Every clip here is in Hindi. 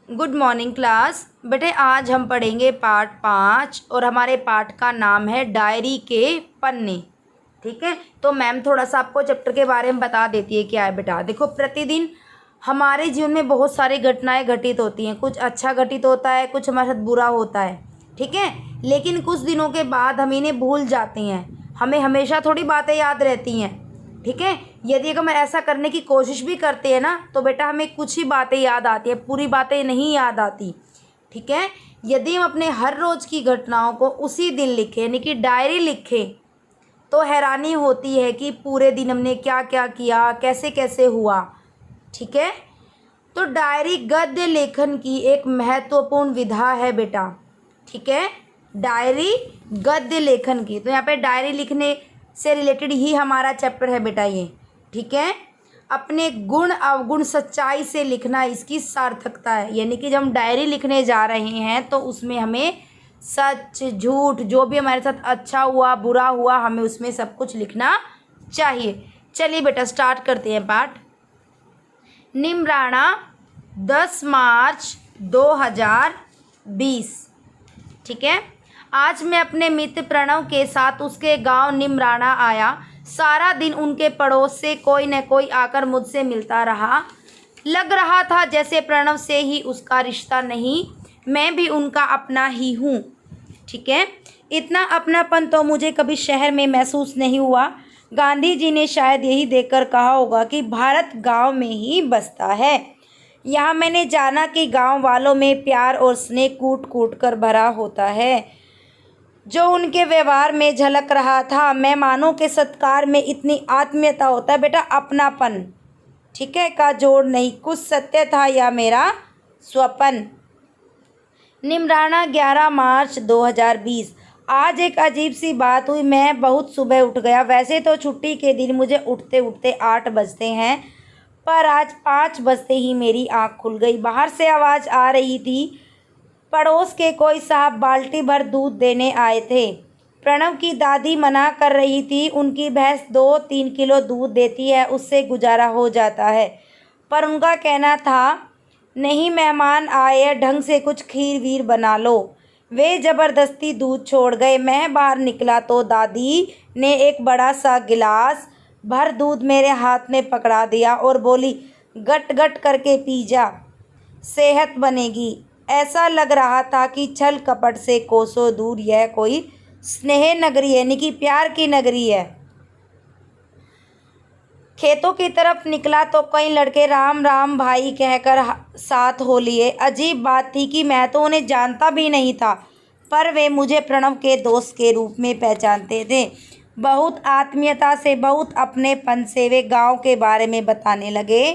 Good morning class. बेटे आज हम पढ़ेंगे पाठ 5 और हमारे पाठ का नाम है डायरी के पन्ने। ठीक है, तो मैम थोड़ा सा आपको चैप्टर के बारे में बता देती है क्या है। बेटा देखो, प्रतिदिन हमारे जीवन में बहुत सारी घटनाएं घटित होती हैं। कुछ अच्छा घटित होता है, कुछ हमारे साथ बुरा होता है। ठीक है, लेकिन कुछ दिनों के बाद हम इन्हें भूल जाते हैं। हमें हमेशा थोड़ी बातें याद रहती हैं। ठीक है, यदि अगर हम ऐसा करने की कोशिश भी करते हैं ना, तो बेटा हमें कुछ ही बातें याद आती है, पूरी बातें नहीं याद आती। ठीक है, यदि हम अपने हर रोज़ की घटनाओं को उसी दिन लिखें, यानी कि डायरी लिखें, तो हैरानी होती है कि पूरे दिन हमने क्या क्या किया, कैसे कैसे हुआ। ठीक है, तो डायरी गद्य लेखन की एक महत्वपूर्ण विधा है बेटा। ठीक है, डायरी गद्य लेखन की, तो यहाँ पे डायरी लिखने से रिलेटेड ही हमारा चैप्टर है बेटा ये। ठीक है, अपने गुण अवगुण सच्चाई से लिखना इसकी सार्थकता है। यानी कि जब हम डायरी लिखने जा रहे हैं तो उसमें हमें सच झूठ जो भी हमारे साथ अच्छा हुआ बुरा हुआ, हमें उसमें सब कुछ लिखना चाहिए। चलिए बेटा स्टार्ट करते हैं पाठ। निमराना 10 मार्च 2020। ठीक है, आज मैं अपने मित्र प्रणव के साथ उसके गांव निमराना आया। सारा दिन उनके पड़ोस से कोई न कोई आकर मुझसे मिलता रहा। लग रहा था जैसे प्रणव से ही उसका रिश्ता नहीं, मैं भी उनका अपना ही हूँ। ठीक है, इतना अपनापन तो मुझे कभी शहर में महसूस नहीं हुआ। गांधी जी ने शायद यही देखकर कहा होगा कि भारत गांव में ही बसता है। यहाँ मैंने जाना कि गांव वालों में प्यार और स्नेह कूट कूट कर भरा होता है। जो उनके व्यवहार में झलक रहा था, मेहमानों के सत्कार में इतनी आत्मीयता होता है बेटा, अपनापन। ठीक है, का जोड़ नहीं, कुछ सत्य था या मेरा स्वपन। निमराना 11 मार्च 2020। आज एक अजीब सी बात हुई। मैं बहुत सुबह उठ गया। वैसे तो छुट्टी के दिन मुझे उठते उठते 8 बजते हैं, पर आज 5 बजते ही मेरी आँख खुल गई। बाहर से आवाज़ आ रही थी, पड़ोस के कोई साहब बाल्टी भर दूध देने आए थे। प्रणव की दादी मना कर रही थी, उनकी भैंस 2-3 किलो दूध देती है, उससे गुजारा हो जाता है। पर उनका कहना था, नहीं मेहमान आए, ढंग से कुछ खीर वीर बना लो। वे ज़बरदस्ती दूध छोड़ गए। मैं बाहर निकला तो दादी ने एक बड़ा सा गिलास भर दूध मेरे हाथ में पकड़ा दिया और बोली, गट गट करके पी जा, सेहत बनेगी। ऐसा लग रहा था कि छल कपट से कोसों दूर यह कोई स्नेह नगरी है, यानी कि प्यार की नगरी है। खेतों की तरफ निकला तो कई लड़के राम राम भाई कहकर साथ हो लिए। अजीब बात थी कि मैं तो उन्हें जानता भी नहीं था, पर वे मुझे प्रणव के दोस्त के रूप में पहचानते थे। बहुत आत्मीयता से, बहुत अपनेपन से वे गांव के बारे में बताने लगे।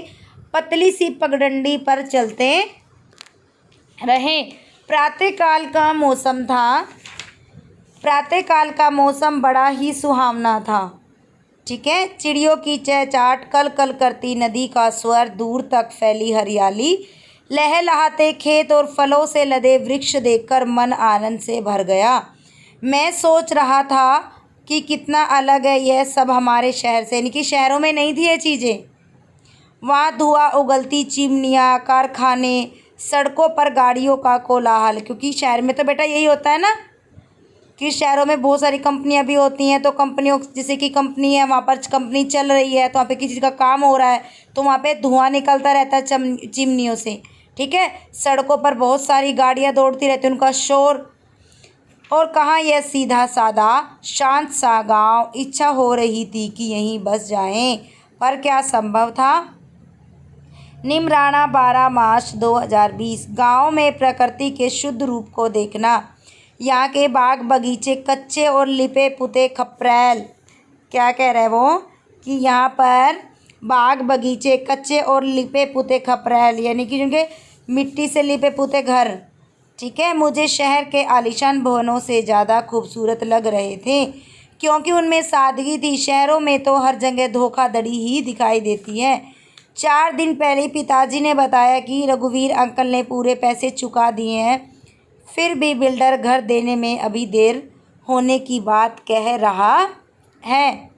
पतली सी पगडंडी पर चलते रहे। प्रातःकाल का मौसम था। प्रातःकाल का मौसम बड़ा ही सुहावना था। ठीक है, चिड़ियों की चहचहाट, कल कल करती नदी का स्वर, दूर तक फैली हरियाली, लहलहाते खेत और फलों से लदे वृक्ष देखकर मन आनंद से भर गया। मैं सोच रहा था कि कितना अलग है यह सब हमारे शहर से, यानी कि शहरों में नहीं थी ये चीज़ें। वहाँ धुआं उगलती चिमनियाँ, कारखाने, सड़कों पर गाड़ियों का कोलाहल। क्योंकि शहर में तो बेटा यही होता है ना कि शहरों में बहुत सारी कंपनियां भी होती हैं, तो कंपनियों, जैसे कि कंपनी है, वहाँ पर कंपनी चल रही है तो वहाँ पे किसी चीज़ का काम हो रहा है, तो वहाँ पे धुआं निकलता रहता है चिमनियों से। ठीक है, सड़कों पर बहुत सारी गाड़ियाँ दौड़ती रहती हैं, उनका शोर। और कहाँ यह सीधा साधा शांत सा गाँव। इच्छा हो रही थी कि यहीं बस जाएं, पर क्या संभव था। निमराना 12 मार्च 2020। गाँव में प्रकृति के शुद्ध रूप को देखना। यहाँ के बाग बगीचे कच्चे और लिपे पुते खपरैल। क्या कह रहे हैं वो कि यहाँ पर बाग बगीचे कच्चे और लिपे पुते खपरैल, यानी कि उनके मिट्टी से लिपे पुते घर। ठीक है, मुझे शहर के आलीशान भवनों से ज़्यादा खूबसूरत लग रहे थे, क्योंकि उनमें सादगी थी। शहरों में तो हर जगह धोखाधड़ी ही दिखाई देती है। 4 दिन पहले पिताजी ने बताया कि रघुवीर अंकल ने पूरे पैसे चुका दिए हैं, फिर भी बिल्डर घर देने में अभी देर होने की बात कह रहा है।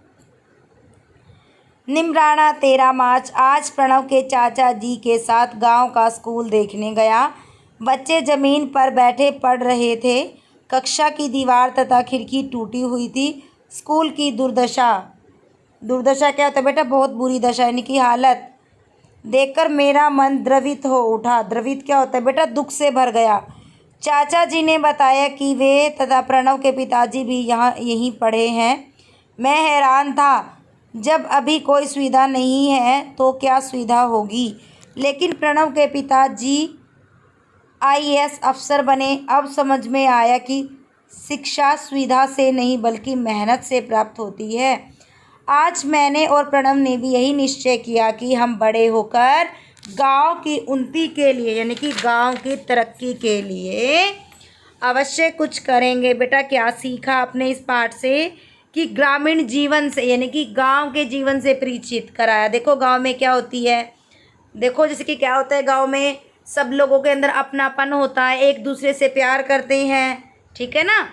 निमराना 13 मार्च। आज प्रणव के चाचा जी के साथ गांव का स्कूल देखने गया। बच्चे जमीन पर बैठे पढ़ रहे थे। कक्षा की दीवार तथा खिड़की टूटी हुई थी। स्कूल की दुर्दशा, दुर्दशा क्या होता है बेटा? बहुत बुरी दशा यानी कि हालत देखकर मेरा मन द्रवित हो उठा। द्रवित क्या होता है बेटा? दुख से भर गया। चाचा जी ने बताया कि वे तथा प्रणव के पिताजी भी यहीं पढ़े हैं। मैं हैरान था, जब अभी कोई सुविधा नहीं है तो क्या सुविधा होगी। लेकिन प्रणव के पिताजी आईएएस अफसर बने। अब समझ में आया कि शिक्षा सुविधा से नहीं बल्कि मेहनत से प्राप्त होती है। आज मैंने और प्रणव ने भी यही निश्चय किया कि हम बड़े होकर गांव की उन्नति के लिए यानी कि गांव की तरक्की के लिए अवश्य कुछ करेंगे। बेटा क्या सीखा आपने इस पाठ से? कि ग्रामीण जीवन से यानी कि गांव के जीवन से परिचित कराया। देखो गांव में क्या होती है, देखो जैसे कि क्या होता है, गांव में सब लोगों के अंदर अपनापन होता है, एक दूसरे से प्यार करते हैं, ठीक है ना।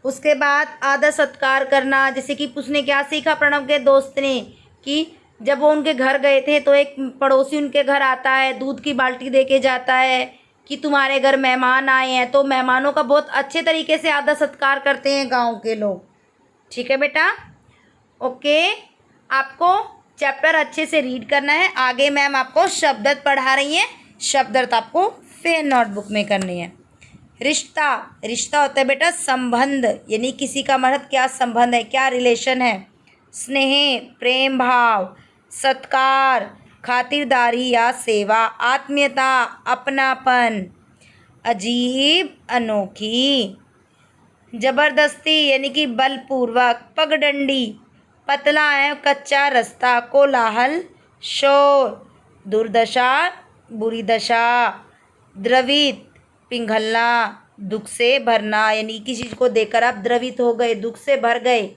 उसके बाद आदर सत्कार करना, जैसे कि उसने क्या सीखा प्रणव के दोस्त ने कि जब वो उनके घर गए थे तो एक पड़ोसी उनके घर आता है, दूध की बाल्टी दे के जाता है कि तुम्हारे घर मेहमान आए हैं, तो मेहमानों का बहुत अच्छे तरीके से आदर सत्कार करते हैं गांव के लोग। ठीक है बेटा, ओके। आपको चैप्टर अच्छे से रीड करना है। आगे मैम आपको शब्दार्थ पढ़ा रही हैं। शब्दार्थ आपको फेयर नोटबुक में करनी है। रिश्ता, रिश्ता होता है बेटा संबंध, यानी किसी का मतलब क्या संबंध है, क्या रिलेशन है। स्नेह, प्रेम भाव, सत्कार, खातिरदारी या सेवा, आत्मीयता, अपनापन, अजीब, अनोखी, जबरदस्ती यानी कि बलपूर्वक, पगडंडी, पतला है कच्चा रास्ता, कोलाहल, शोर, दुर्दशा, बुरी दशा, द्रवित, पिघलना, दुख से भरना, यानी किसी चीज़ को देखकर आप द्रवित हो गए, दुख से भर गए।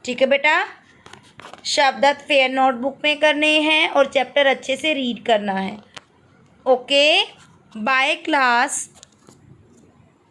ठीक है बेटा, शब्दार्थ फेयर नोटबुक में करने हैं और चैप्टर अच्छे से रीड करना है। Okay, bye class.